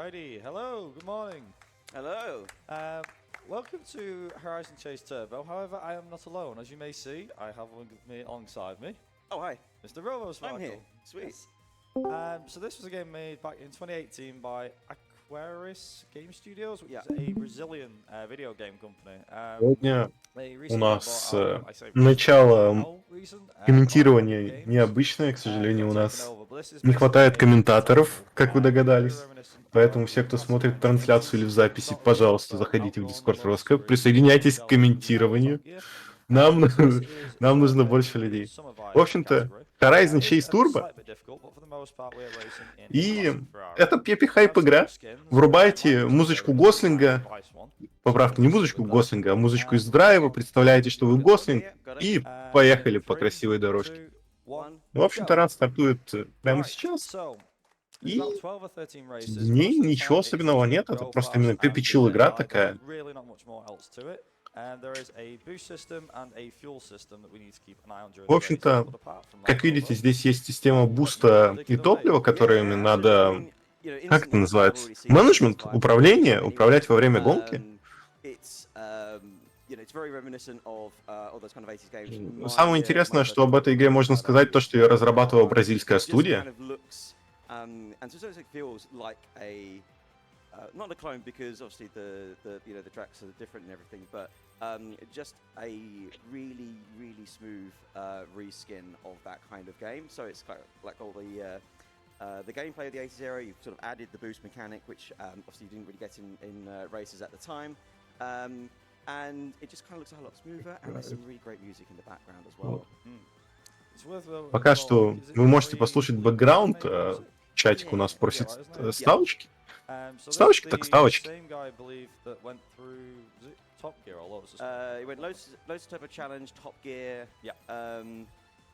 Alrighty, hello, good morning. Hello. Welcome to Horizon Chase Turbo. However, I am not alone. As you may see, I have me alongside me, Oh, hi. Mr. Robo I'm here. Sparkle. Sweet. Yes. So this was a game made back in 2018 by Aquaris Game Studios, which is a Brazilian video game company. Сегодня They у recently got нас bought out. I say recently, начало now recent, by a couple комментирования games. необычное, к Got сожалению, у taken нас over, but this is не basically хватает a комментаторов, как вы very догадались. reminiscent Поэтому of все, кто classic смотрит run-and-gun трансляцию или в shooters. записи, Not really, пожалуйста, so заходите в Outrun, Discord Lost RUSC, Crew, присоединяйтесь к Delta, комментированию. Top Gear. Нам, So this is нам нужно fit больше into the людей. summer В vibe общем-то, category. Horizon It is Chase Turbo. slightly bit difficult, but for the most part we're racing in a И classic Ferrari. это Пеппи Хайп We have игра. some skins. Врубайте Mine was музычку very Гослинга. nice one. Поправка, не So музычку with that, Гослинга, а музычку из драйва. Представляете, что вы Гослинг. И поехали по красивой дорожке. 3, 2, 1, В общем-то, go. ран стартует прямо Right, сейчас. so И about 12 or 13 races. в ней Most of the ничего time it's особенного just нет. Это go просто fast именно and Пеппи get Чилл игра by. такая. There's really not much more else to it. And there is a boost system and a fuel system that we need to keep an eye on during В the race. общем-то, But apart from that, как видите, Robo, здесь есть система буста и топлива, которыми надо, как это называется, менеджмент, управление, управлять во время гонки. Самое интересное, что об этой игре можно сказать, то, что ее разрабатывала бразильская студия. Not a clone because obviously the tracks are different and everything, but just a really smooth reskin of that kind of game. So it's like all the gameplay of the 80s era. You've sort of added the boost mechanic, which obviously you didn't really get in races at the time. And it just kind of looks a lot smoother, and there's some really great music in the background as well. Пока что вы можете послушать бэкграунд. Чатик у нас просит ставочки. Ставочки так ставочки. He went Lotus Turbo Challenge, Top Gear.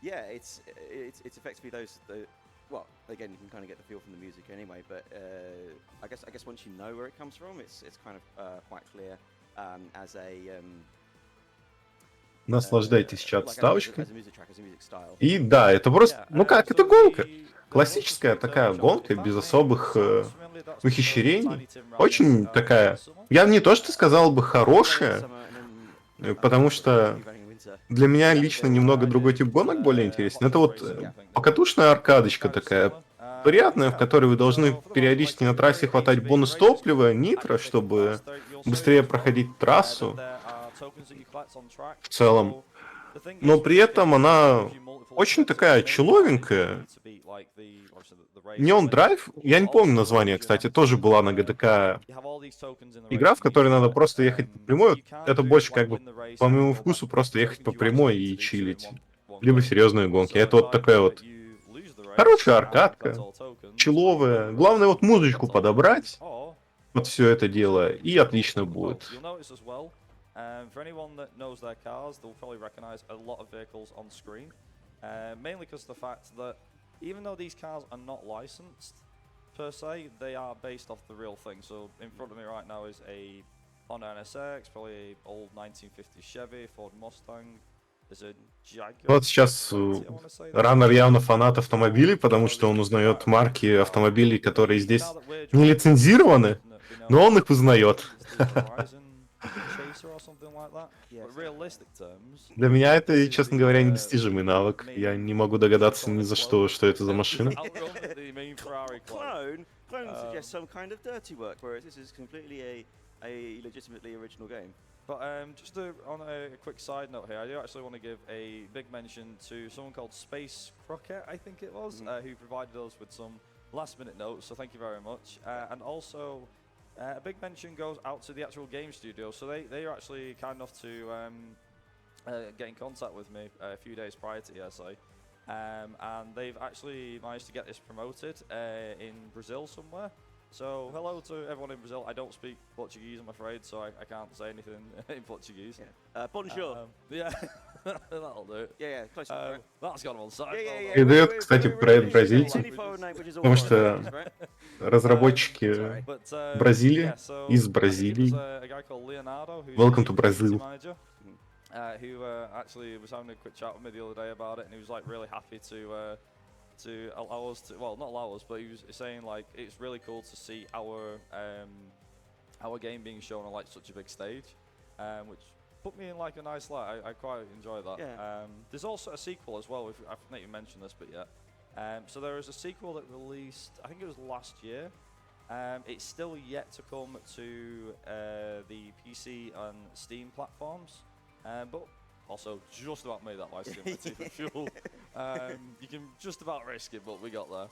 Yeah, it's effectively those. Well, again, you can kind of get the feel from the music anyway. But I guess once you know where it comes from, it's kind of quite clear as a. Наслаждайтесь чат-ставочкой. И да, это просто, ну как, это гонка. Классическая такая гонка, без особых ухищрений. Очень такая, я не то что сказал бы хорошая, потому что для меня лично немного другой тип гонок более интересен. Это вот покатушная аркадочка такая, приятная, в которой вы должны периодически на трассе хватать бонус топлива, нитро, чтобы быстрее проходить трассу в целом. Но при этом она очень такая человенькая. Neon Drive, я не помню название, кстати, тоже была на ГДК игра, в которой надо просто ехать по прямой. Это больше как бы по моему вкусу просто ехать по прямой и чилить. Либо серьезные гонки. Это вот такая вот хорошая аркадка, чиловая. Главное вот музычку подобрать под все это дело, и отлично будет. For anyone that knows their cars, they'll probably recognize a lot of vehicles on screen. Mainly because of the fact that even though these cars are not licensed per se, they are based off the real thing. So in front of me right now is a Honda NSX, probably an old 1950 Chevy, Ford Mustang. There's a Jaguar. Вот сейчас Раннер явно фанат автомобилей, потому что он узнает марки автомобилей, которые здесь не лицензированы, но он их узнает. Для меня это, честно говоря, недостижимый навык. Я не могу догадаться ни за что это за машина. But just on a quick side note here, I do actually want to give a big mention to someone called Space Crockett, I think it was, who provided us with some last-minute notes. So thank you very much, and also. A big mention goes out to the actual game studio. So they are actually kind enough to get in contact with me a few days prior to ESA. And they've actually managed to get this promoted in Brazil somewhere. So hello to everyone in Brazil. I don't speak Portuguese, I'm afraid, so I can't say anything in Portuguese. Bonjour. Yeah, that'll do it. Yeah, close enough. That's got on side. Передает, кстати, проект бразильцам, потому что разработчики Бразилии, из Бразилии. Welcome to Brazil. Who actually was having a quick chat with me the other day about it, and he was like really happy to to allow us to, well, not allow us, but he was saying like it's really cool to see our game being shown on like such a big stage, which put me in like a nice light. I quite enjoy that. Yeah. There's also a sequel as well. I've not even mentioned this, but yeah. So there is a sequel that released, I think it was last year. It's still yet to come to the PC and Steam platforms, but also just about made that live stream with Teeth and Fuel. You can just about risk it, but we got there.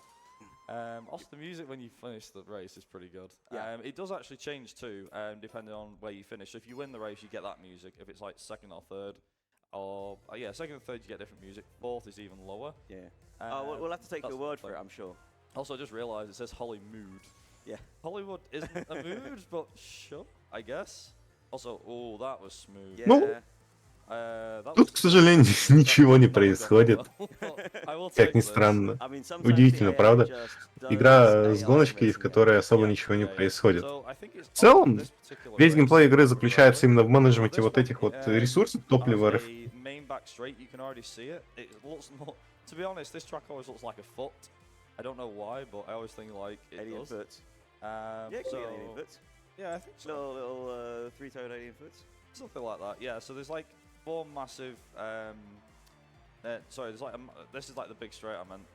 Also, the music when you finish the race is pretty good. Yeah. It does actually change too, depending on where you finish. So if you win the race, you get that music. If it's like second or third, or yeah, second and third, you get different music. Fourth is even lower. Yeah. We'll have to take your word for it, I'm sure. Also, I just realised it says Hollywood. Yeah. Hollywood isn't a mood, but sure, I guess. Also, oh, that was smooth. Yeah. Ну, тут, к сожалению, ничего не происходит. Как ни странно. Удивительно, правда? Игра с гоночкой, в которой особо ничего не происходит. В целом, весь геймплей игры заключается именно в менеджменте вот этих вот ресурсов, топлива. I don't know why, but I always think like it does. Yeah, it can be alien foot. Yeah, I think so. Little three-toed alien foot. Something like that. Yeah. So there's like 4 massive. Sorry, there's like this is like the big straight I meant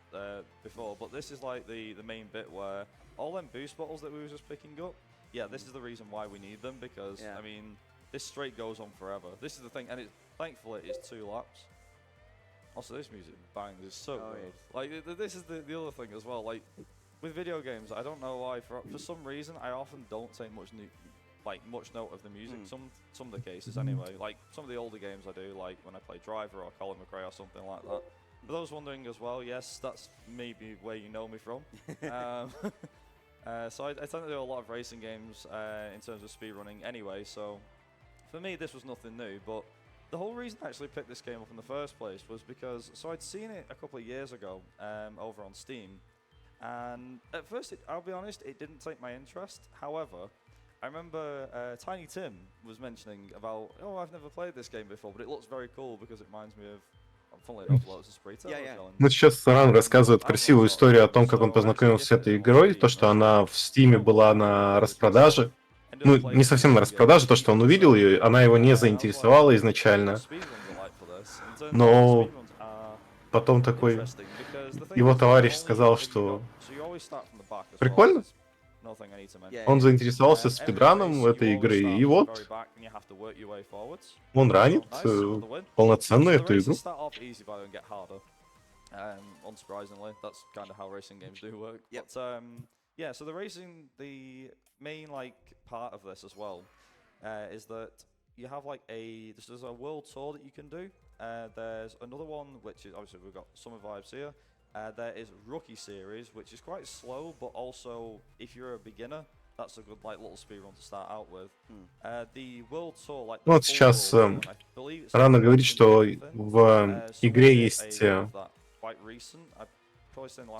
before, but this is like the main bit where all them boost bottles that we were just picking up. Yeah, this is the reason why we need them because I mean this straight goes on forever. This is the thing, and thankfully it's 2 laps. Also, this music bangs is so good. Yeah. Like this is the other thing as well. Like with video games, I don't know why for some reason I often don't take much note of the music. Some of the cases anyway. Like some of the older games I do, like when I play Driver or Colin McRae or something like that. For those wondering as well, yes, that's maybe where you know me from. So I tend to do a lot of racing games in terms of speedrunning anyway. So for me, this was nothing new, but. The whole reason I actually picked this game up in the first place was because, so I'd seen it a couple of years ago over on Steam, and at first, I'll be honest, it didn't take my interest. However, I remember Tiny Tim was mentioning about, oh, I've never played this game before, but it looks very cool because it reminds me of, funnily enough, lots of Sprite. Ну, сейчас Ран рассказывает красивую историю о том, как он познакомился с этой игрой, то, что она в Стиме была на распродаже. Ну, не совсем на распродаже, то, что он увидел ее, она его не заинтересовала изначально. Но потом такой его товарищ сказал, что прикольно. Он заинтересовался спидраном этой игры, и вот он ранит полноценно эту игру. Yeah, so the racing, the main like part of this as well is that you have like there's a world tour that you can do. There's another one which is obviously we've got Summer Vibes here. There is Rookie Series, which is quite slow, but also if you're a beginner, that's a good like little speedrun to start out with. The world tour, like. Вот сейчас Рано говорит, что в игре есть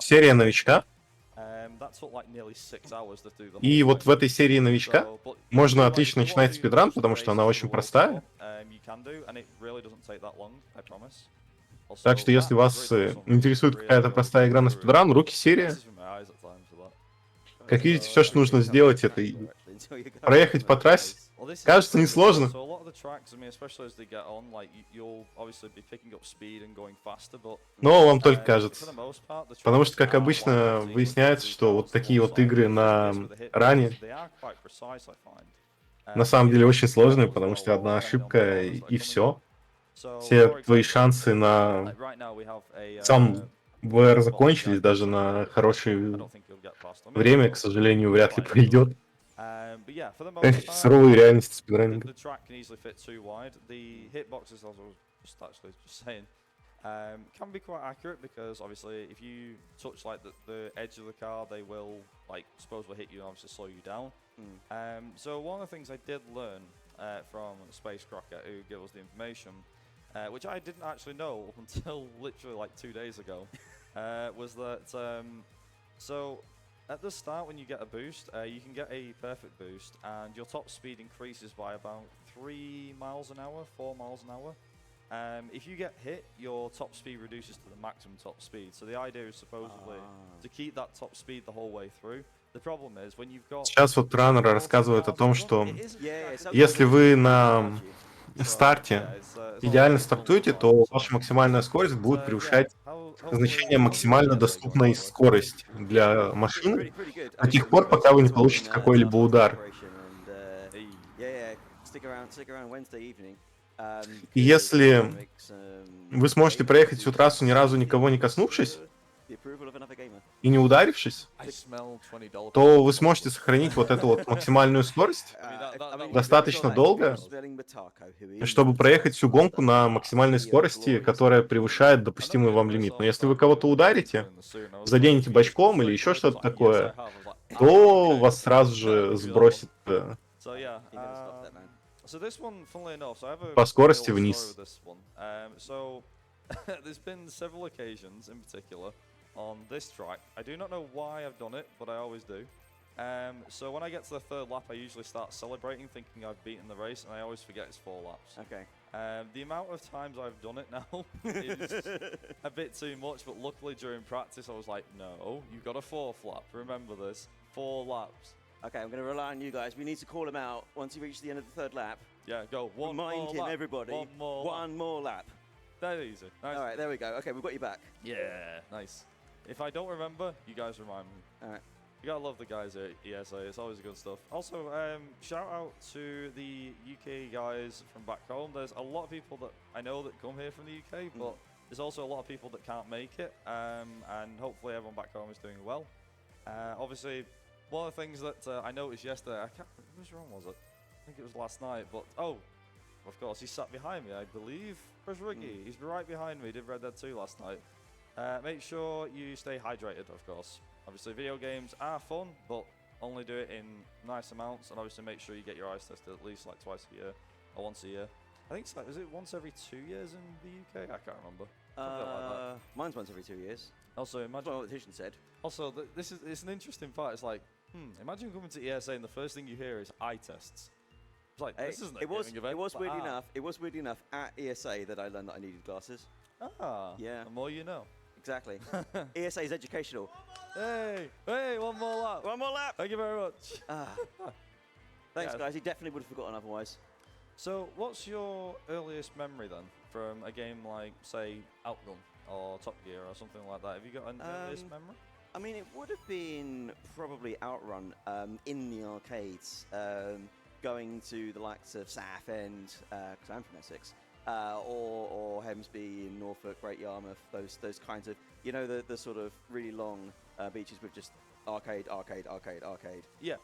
серия новичка. И вот в этой серии новичка можно отлично начинать спидран, потому что она очень простая. Так что если вас интересует какая-то простая игра на спидран, руки серия. Как видите, все, что нужно сделать, это проехать по трассе. Кажется, несложно. Но вам только кажется. Потому что, как обычно, выясняется, что вот такие вот игры на ране на самом деле очень сложные, потому что одна ошибка и все. Все твои шансы на сам ВР закончились, даже на хорошее время, к сожалению, вряд ли пройдет. Суровая реальность спидранинга. Can be quite accurate because obviously if you touch like the edge of the car, they will like supposedly hit you and obviously slow you down. So one of the things I did learn from Space Crocker, who gave us the information, which I didn't actually know up until literally like 2 days ago, was that so at the start when you get a boost, you can get a perfect boost and your top speed increases by about 3 miles an hour, 4 miles an hour. if you get hit, your top speed reduces to the maximum top speed. So the idea is supposedly to keep that top speed the whole way through. The problem is when you've got... Сейчас вот раннер рассказывает о том, что если вы на старте идеально стартуете, то ваша максимальная скорость будет превышать значение максимально доступной скорости для машины до тех пор, пока вы не получите какой-либо удар. И если вы сможете проехать всю трассу, ни разу никого не коснувшись и не ударившись, то вы сможете сохранить вот эту вот максимальную скорость достаточно долго, чтобы проехать всю гонку на максимальной скорости, которая превышает допустимый вам лимит. Но если вы кого-то ударите, заденете бочком или еще что-то такое, то вас сразу же сбросит по скорости вниз. On this track, I do not know why I've done it, but I always do. So when I get to the third lap, I usually start celebrating, thinking I've beaten the race, and I always forget it's 4 laps. Okay. The amount of times I've done it now is a bit too much, but luckily during practice I was like, no, you've got a 4th lap. Remember this, 4 laps. Okay, I'm going to rely on you guys. We need to call him out once he reaches the end of the 3rd lap. Yeah, go. Remind him, everybody. One more lap. That's easy. Nice. All right, there we go. Okay, we've got you back. Yeah, nice. If I don't remember, you guys remind me. All right. You gotta love the guys at ESA. It's always good stuff. Also, shout out to the UK guys from back home. There's a lot of people that I know that come here from the UK, but there's also a lot of people that can't make it. And hopefully everyone back home is doing well. Obviously, one of the things that I noticed yesterday, I can't. Which one was it? I think it was last night. But of course, he sat behind me. I believe RUSC. He's right behind me. He did Red Dead 2 last night. Make sure you stay hydrated, of course. Obviously, video games are fun, but only do it in nice amounts. And obviously, make sure you get your eyes tested at least like twice a year or once a year. I think it's like, is it once every 2 years in the UK? I can't remember. Like mine's once every 2 years. Also, imagine That's what the petition said. Also, it's an interesting part. It's like, imagine coming to ESA and the first thing you hear is eye tests. It's like, this isn't a gaming event. It was weirdly enough. It was weirdly enough at ESA that I learned that I needed glasses. Yeah. The more you know. Exactly. ESA is educational. Hey, one more lap. One more lap. Thank you very much. Thanks, guys. He definitely would have forgotten otherwise. So, what's your earliest memory then from a game like, say, Outrun or Top Gear or something like that? Have you got an earliest memory? I mean, it would have been probably Outrun in the arcades, going to the likes of Southend, because I'm from Essex. Or Hemsby in Norfolk, Great Yarmouth, those kinds of, the sort of really long beaches with just arcade. Yeah.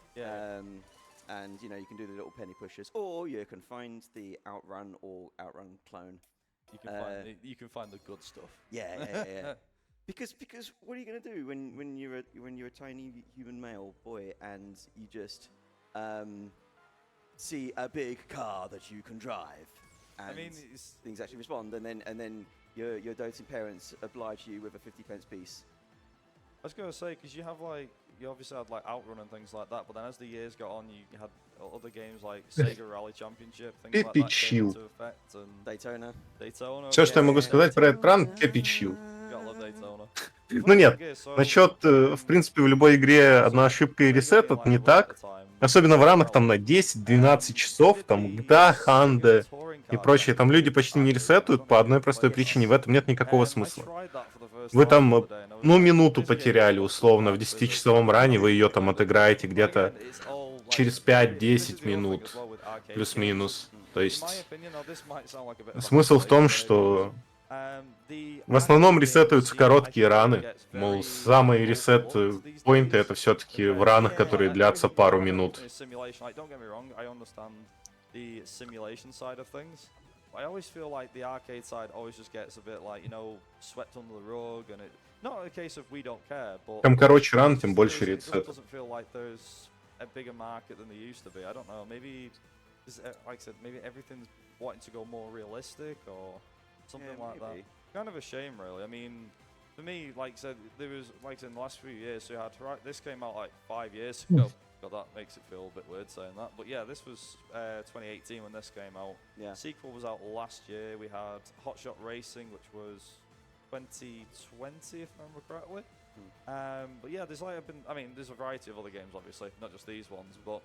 And you can do the little penny pushers, or you can find the Outrun or Outrun clone. You can find the good stuff. Yeah. Because what are you gonna do when you're a tiny human male boy and you just see a big car that you can drive? And things actually respond, and then your doting parents oblige you with a 50p piece. I was gonna say, because you obviously had like Outrun and things like that, but then as the years got on, you had other games like Sega Rally Championship, things like that came into effect, and Daytona. Все, что я могу сказать про этот ран, кирпичью. Ну нет, насчет, в принципе, в любой игре одна ошибка и ресет, это не так. Особенно в ранах там на 10-12 часов, там GTA, Hande и прочее, там люди почти не ресетуют по одной простой причине, в этом нет никакого смысла. Вы там, минуту потеряли, условно, в 10-часовом ране, вы ее там отыграете где-то через 5-10 минут, плюс-минус. То есть смысл в том, что в основном ресетуются короткие раны. Мол, самые ресет-поинты это все-таки в ранах, которые длятся пару минут. I always feel like the arcade side always just gets a bit like, swept under the rug, and it's not a case of we don't care, but Чем короче ран, тем больше ресет. It doesn't feel like there's a bigger market than there used to be. I don't know, maybe, like I said, maybe everything's wanting to go more realistic or something like that. Kind of a shame, really. I mean, for me, like I said, there was, like I said, in the last few years, so this came out like 5 years ago. God, that makes it feel a bit weird saying that. But yeah, this was 2018 when this came out. Yeah. Sequel was out last year. We had Hot Shot Racing, which was 2020, if I remember correctly. But yeah, there's there's a variety of other games, obviously, not just these ones, but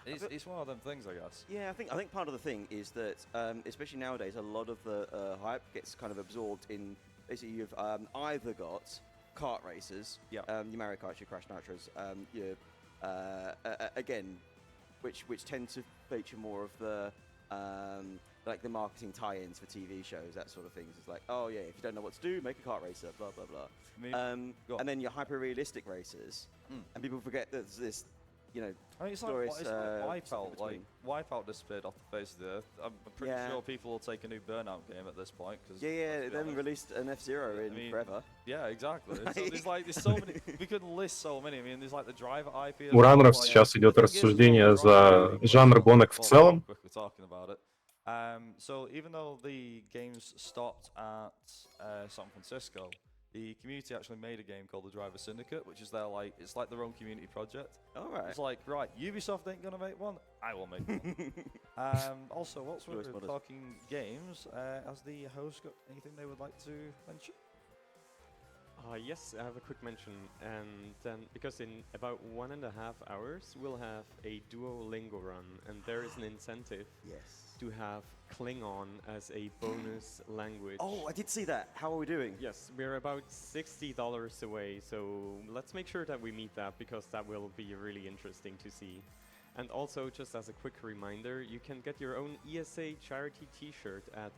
it's one of them things, I guess. Yeah, I think part of the thing is that, especially nowadays, a lot of the hype gets kind of absorbed in. Basically, you've either got kart races, your Mario Kart, your Crash Nitros, again, which tend to feature more of the like the marketing tie-ins for TV shows, that sort of things. It's like, oh yeah, if you don't know what to do, make a kart racer, blah blah blah. And then your hyper-realistic races, and people forget that there's this, you know, it's like Wipeout. Like Wipeout disappeared off the face of the earth. I'm pretty sure people will take a new Burnout game at this point. Cause they haven't released an F-Zero in forever. Yeah, exactly. So there's so many. We could list so many. I mean, there's like the Driver IP. У раннеров сейчас идет рассуждение за жанр гонок в целом. So even though the games stopped at San Francisco, the community actually made a game called the Driver Syndicate, which is it's like their own community project. All right. It's like, right, Ubisoft ain't gonna make one, I will make one. Also, whilst we're talking games, has the host got anything they would like to mention? Yes, I have a quick mention, and then because in about 1.5 hours we'll have a Duolingo run, and there is an incentive to have Klingon as a bonus language. Oh, I did see that. How are we doing? Yes, we're about $60 away, so let's make sure that we meet that, because that will be really interesting to see. And also, just as a quick reminder, you can get your own ESA charity t-shirt at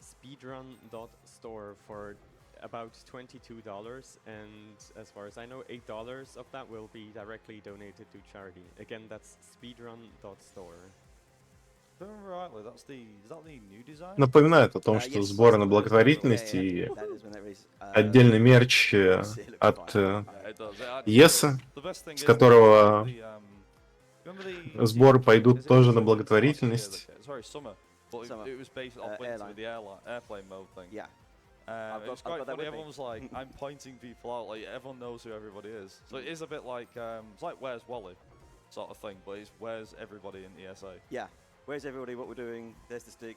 speedrun.store for about $22, and as far as I know, $8 of that will be directly donated to charity. Again, that's speedrun.store. If I remember rightly, is that the new design? Напоминает о том, что сборы на благотворительность и отдельный мерч от ЕСа, с которого сборы пойдут тоже на благотворительность. It's quite funny, everyone's like, I'm pointing people out, like everyone knows who everybody is. So it is a bit like, it's like Where's Wally sort of thing, but it's Where's Everybody in ESA. Yeah, where's everybody, what we're doing, there's the stick.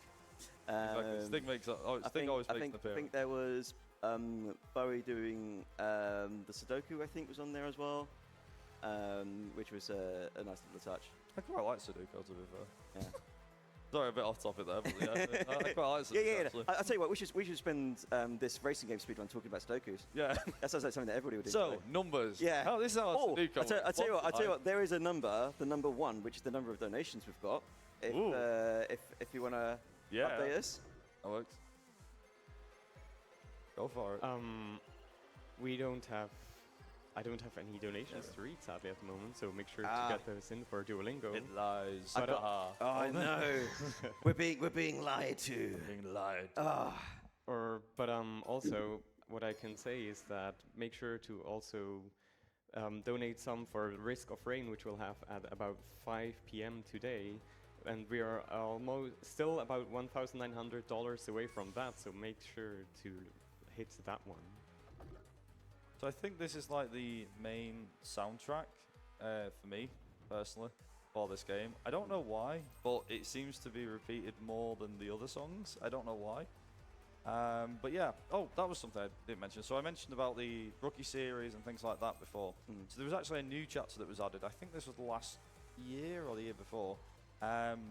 Exactly. Stick makes Stick always makes an appearance. I think there was Bowie doing the Sudoku, I think, was on there as well, which was a nice little touch. I quite like Sudoku, to be fair. Yeah. Sorry, a bit off topic there, but yeah, I quite like Sudoku. Yeah. I'll tell you what, we should spend this racing game speedrun talking about Sudokus. Yeah. That sounds like something that everybody would do. So, numbers. Yeah. Oh, this is how Sudoku. I'll tell you what, there is a number, the number 1, which is the number of donations we've got. If you want to update us. That works. Go for it. I don't have any donations to read, sadly, at the moment, so make sure to get those in for Duolingo. It lies. Oh no, we're being lied to. Being lied. Also, what I can say is that make sure to also donate some for Risk of Rain, which we'll have at about 5 p.m. today, and we are still about $1,900 away from that, so make sure to hit that one. So I think this is like the main soundtrack for me, personally, for this game. I don't know why, but it seems to be repeated more than the other songs. I don't know why. But yeah, that was something I didn't mention. So I mentioned about the rookie series and things like that before. So there was actually a new chapter that was added. I think this was the last year or the year before.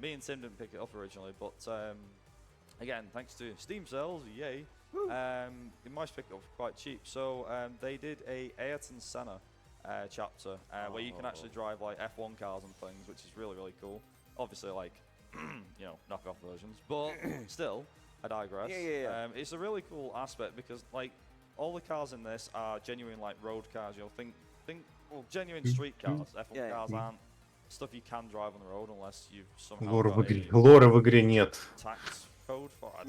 Me and Tim didn't pick it up originally, but again, thanks to Steam sales, yay. You might pick it up quite cheap. So they did a Ayrton Senna chapter where you can actually drive like F1 cars and things, which is really, really cool. Obviously, like, you know, knockoff versions, but still, I digress. Yeah. It's a really cool aspect because like all the cars in this are genuine like road cars. You'll think genuine street cars. F1 cars aren't stuff you can drive on the road unless you've somehow Лора в игре нет. Tax code for I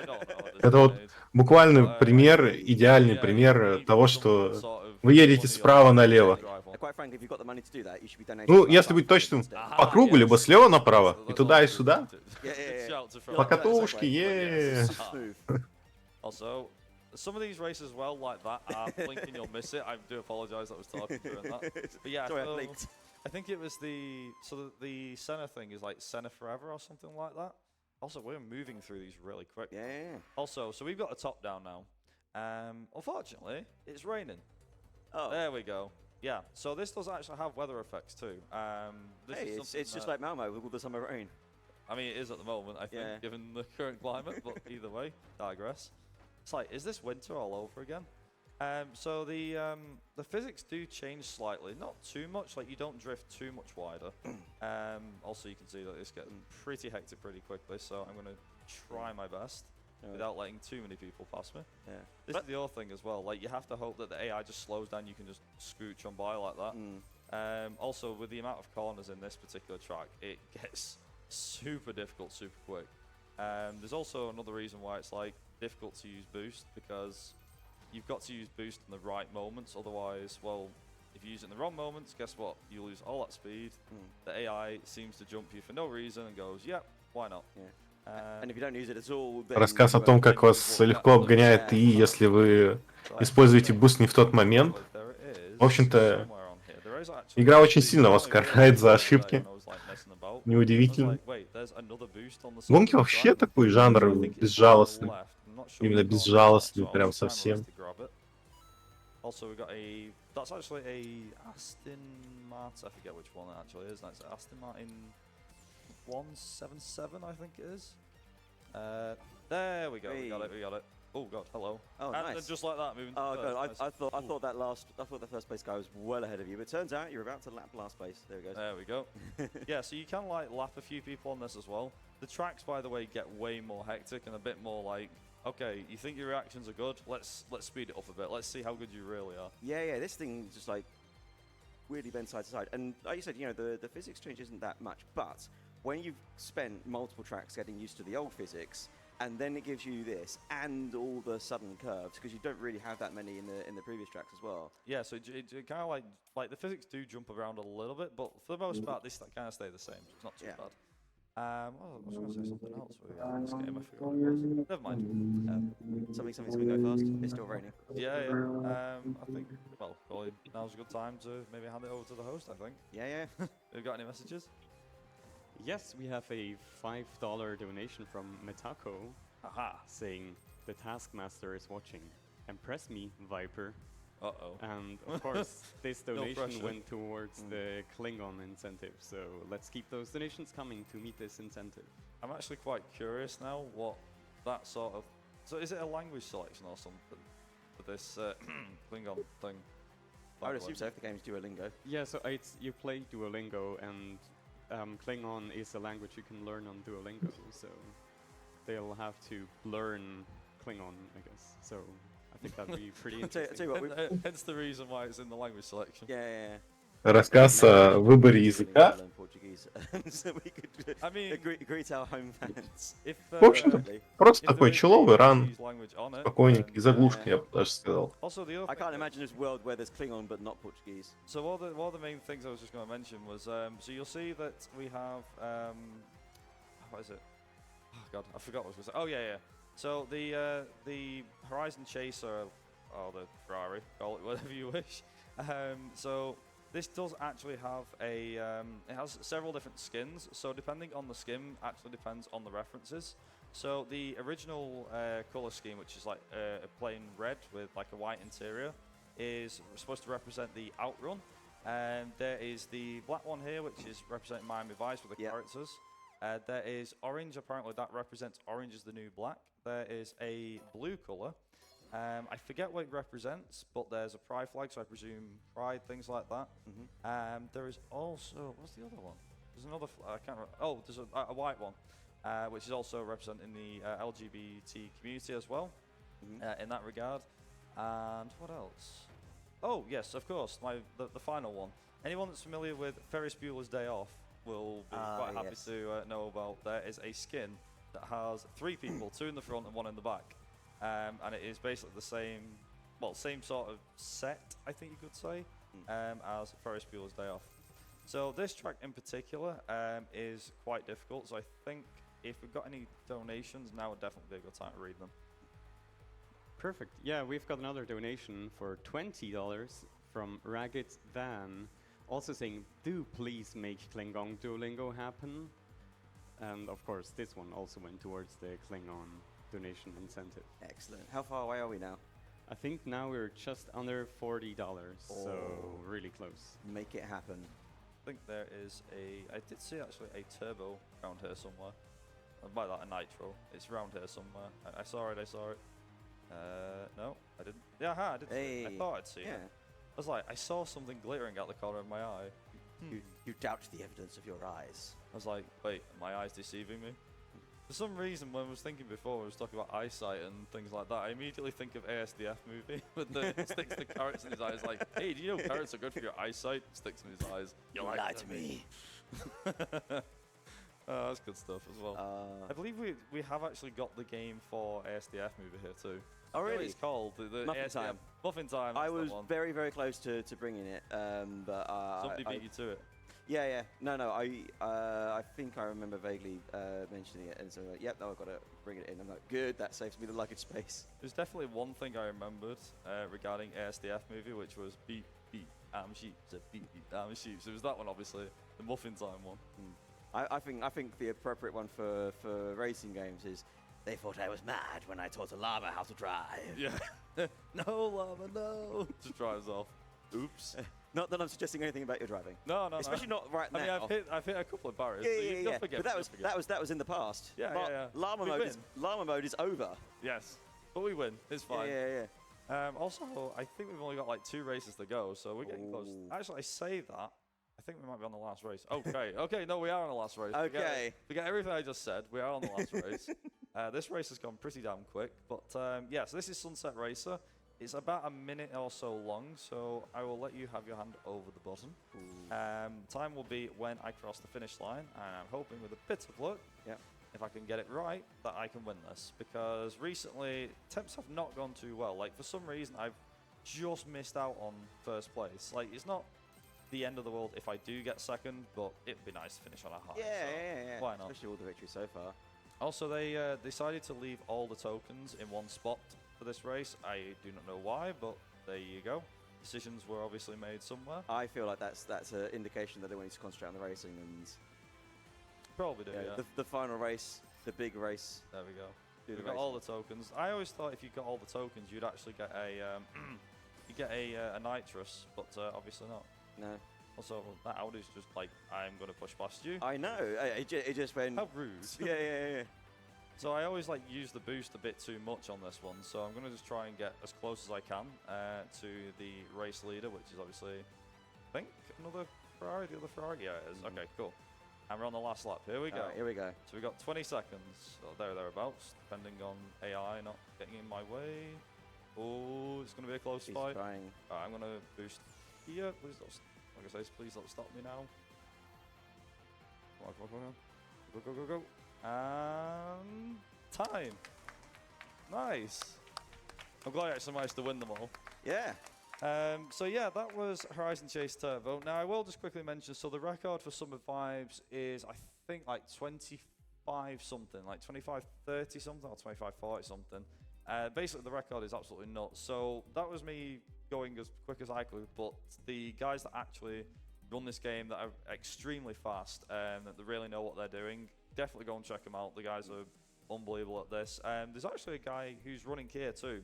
don't know. Это вот буквально пример, идеальный пример того, что вы едете справа налево. Ну, если быть точным, по кругу, либо слева направо, и туда, и сюда. По катушке, Also, some of these races, well, like that, are blinking, you'll miss it. I do apologise that I was talking during that. But yeah, Sorry, I so blinked. I think it was the Senna thing is like Senna Forever or something like that. Also, we're moving through these really quick. Yeah. Also, so we've got a top down now. Unfortunately, it's raining. Oh. There we go. Yeah, so this does actually have weather effects too. Hey, it's just like Malmo with all the summer rain. I mean, it is at the moment, I think, given the current climate, but either way, digress. It's like, is this winter all over again? So the physics do change slightly, not too much, like you don't drift too much wider. Also, you can see that it's getting pretty hectic pretty quickly, so I'm going to try my best without letting too many people pass me. Yeah. This is the other thing as well, like you have to hope that the AI just slows down, you can just scooch on by like that. Also, with the amount of corners in this particular track, it gets super difficult super quick. There's also another reason why it's like difficult to use boost, because you've got to use boost in the right moments, otherwise, well, if you use it in the wrong moments, guess what, you lose all that speed. The AI seems to jump you for no reason and goes, yep, why not? And if you don't use it at all, then Рассказ о том, как вас легко обгоняет ИИ, если вы используете буст не в тот момент. В общем-то, игра очень сильно вас карает за ошибки. Неудивительно. Гонки вообще такой жанр безжалостный. Именно безжалостный, прям совсем. Also, we got that's actually a Aston Martin, I forget which one it actually is. That's Aston Martin 177, I think it is. There we go, we got it. Oh god, hello. Oh, and nice. Just like that, moving. Oh god, nice. I thought the first place guy was well ahead of you, but turns out you're about to lap last place. There we go. There we go. Yeah, so you can like lap a few people on this as well. The tracks, by the way, get way more hectic and a bit more like, okay, you think your reactions are good? Let's speed it up a bit. Let's see how good you really are. Yeah, this thing just like weirdly bends side to side. And like you said, you know, the physics change isn't that much, but when you've spent multiple tracks getting used to the old physics, and then it gives you this and all the sudden curves, because you don't really have that many in the previous tracks as well. Yeah, so it kind of like the physics do jump around a little bit, but for the most part, this kind of stay the same. It's not too bad. I was going to say something else with this game. I forgot what it was. Never mind. Something go fast. It's still raining. Yeah. I think, well, probably now's a good time to maybe hand it over to the host, I think. Yeah. Have you got any messages? Yes, we have a $5 donation from Metako. Aha. Saying, the Taskmaster is watching. Impress me, Viper. Uh-oh. And of course, this donation went towards the Klingon incentive, so let's keep those donations coming to meet this incentive. I'm actually quite curious now what that sort of... So is it a language selection or something for this Klingon thing? I would assume so if the game's Duolingo. Yeah, so you play Duolingo, and Klingon is a language you can learn on Duolingo, so they'll have to learn Klingon, I guess. So I think that'd be pretty interesting. Hence the reason why it's in the language selection. Yeah. Рассказ о выборе языка. So we could greet our home fans. В общем-то, просто такой человый ран, спокойненький, заглушка, я бы даже сказал. I can't imagine this world where there's Klingon but not Portuguese. So one of the main things I was just going to mention was, so you'll see that we have, what is it? Oh god, I forgot what I was going to say. Oh yeah. So the Horizon Chaser, or the Ferrari, call it whatever you wish. So this does actually have it has several different skins. So depending on the skin, actually depends on the references. So the original color scheme, which is like a plain red with like a white interior, is supposed to represent the Outrun. And there is the black one here, which is representing Miami Vice with the characters. There is orange, apparently that represents orange is the new black. There is a blue colour. I forget what it represents, but there's a pride flag, so I presume pride, things like that. There is also, what's the other one? There's another, I can't remember. Oh, there's a white one, which is also representing the LGBT community as well, in that regard. And what else? Oh, yes, of course, the final one. Anyone that's familiar with Ferris Bueller's Day Off will be quite happy to know about. There is a skin that has 3 people, 2 in the front and 1 in the back. And it is basically the same sort of set, I think you could say, as Ferris Bueller's Day Off. So this track in particular is quite difficult, so I think if we've got any donations, now would definitely be a good time to read them. Perfect. Yeah, we've got another donation for $20 from Ragged Dan, also saying, "Do please make Klingon Duolingo happen." And of course, this one also went towards the Klingon donation incentive. Excellent. How far away are we now? I think now we're just under $40, so really close. Make it happen. I think there is I did see actually a turbo around here somewhere. By that, a nitro. It's around here somewhere. I saw it. No, I didn't. Yeah, I did. See it. I thought I'd seen it. I was like, I saw something glittering out the corner of my eye. You doubt the evidence of your eyes. I was like, wait, are my eyes deceiving me? For some reason, when I was thinking before, I was talking about eyesight and things like that, I immediately think of ASDF movie with the sticks the carrots in his eyes. Like, hey, do you know carrots are good for your eyesight? Sticks in his eyes. You lie to me. Oh, that's good stuff as well. I believe we have actually got the game for ASDF movie here too. Oh, really? It's called the Muffin ASDF Time. Muffin Time. I was very, very close to bringing it, but somebody beat you to it. Yeah. No. I think I remember vaguely mentioning it, and so like, yep, no, I've got to bring it in. I'm like, good, that saves me the luggage space. There's definitely one thing I remembered regarding ASDF movie, which was beep beep sheep, beep beep sheep. So it was that one, obviously, the Muffin Time one. I think the appropriate one for racing games is they thought I was mad when I taught a llama how to drive. Yeah. No, llama, no. Just drives off. Oops. Not that I'm suggesting anything about your driving. No. Especially not right now. I mean, I've hit a couple of barriers. Yeah. But that was in the past. Yeah. Llama mode is over. Yes, but we win. It's fine. Yeah. Also, I think we've only got like 2 races to go, so we're getting close. Actually, I say that. I think we might be on the last race. Okay, no, we are on the last race. Okay. Forget everything I just said. We are on the last race. This race has gone pretty damn quick. But yeah, so this is Sunset Racer. It's about a minute or so long, so I will let you have your hand over the button. Time will be when I cross the finish line, and I'm hoping with a bit of luck, if I can get it right, that I can win this. Because recently, attempts have not gone too well. Like, for some reason, I've just missed out on first place. Like, it's not the end of the world if I do get second, but it'd be nice to finish on a high. Yeah. Why not? Especially all the victories so far. Also, they decided to leave all the tokens in one spot for this race. I do not know why, but there you go. Decisions were obviously made somewhere. I feel like that's an indication that they want to concentrate on the racing and probably do. Yeah. The final race, the big race. There we go. We got all the tokens. I always thought if you got all the tokens, you'd actually get a nitrous, but obviously not. No. Also, that Audi's just like, I'm going to push past you. I know. It just went. How rude. Yeah. So I always like use the boost a bit too much on this one. So I'm going to just try and get as close as I can to the race leader, which is obviously, I think, another Ferrari. The other Ferrari. Yeah, it is. Okay, cool. And we're on the last lap. Here we go. Here we go. So we got 20 seconds, or thereabouts, depending on AI not getting in my way. Oh, it's going to be a close fight. Trying. Right, I'm going to boost here. Please don't, like I say, please don't stop me now. Come on. Go. And time. Nice. I'm glad I actually managed to win them all. Yeah. So yeah, that was Horizon Chase Turbo. Now I will just quickly mention, so the record for Summer Vibes is, I think, like 25 something, like 25:30 something, or 25:40 something. Basically the record is absolutely nuts. So that was me going as quick as I could, but the guys that actually run this game that are extremely fast and that they really know what they're doing, definitely go and check them out. The guys are unbelievable at this. There's actually a guy who's running here too,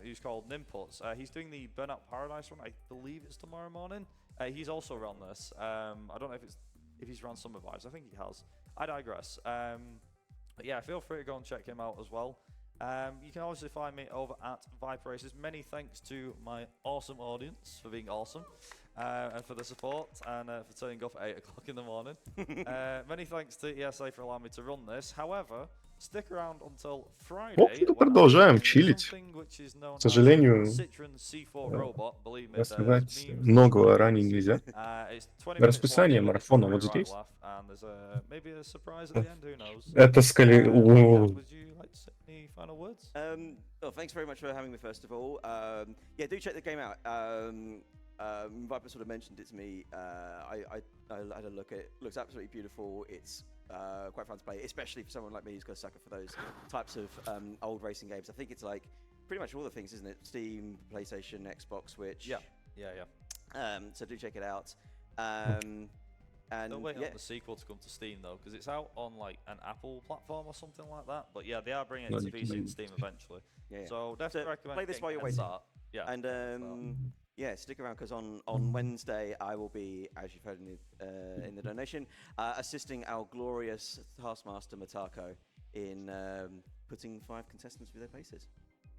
who's called Nimputs. He's doing the Burnout Paradise run. I believe it's tomorrow morning. He's also run this. I don't know if he's run Summer Vibes. I think he has. I digress. But yeah, feel free to go and check him out as well. You can obviously find me over at Viper Races. Many thanks to my awesome audience for being awesome and for the support and for turning up at 8 o'clock in the morning. Many thanks to ESA for allowing me to run this. However, stick around until Friday. В общем-то, продолжаем чилить. К сожалению, раскрывать многого ранее нельзя. Расписание марафона вот здесь. Это скорее... Well, thanks very much for having me, first of all. Yeah, do check the game out. Viper sort of mentioned it to me. I had a look at it. Looks absolutely beautiful. It's quite fun to play, especially for someone like me who's got a sucker for those types of old racing games. I think it's like pretty much all the things, isn't it? Steam, PlayStation, Xbox, Switch. Yeah. So do check it out. And Still waiting on the sequel to come to Steam though, because it's out on like an Apple platform or something like that. But yeah, they are bringing it to PC and Steam eventually. Yeah. So definitely recommend play this getting while you're a waiting. start. Yeah. And yeah, stick around because on Wednesday I will be, as you've heard in the donation, assisting our glorious Taskmaster Matako in putting 5 contestants through their paces.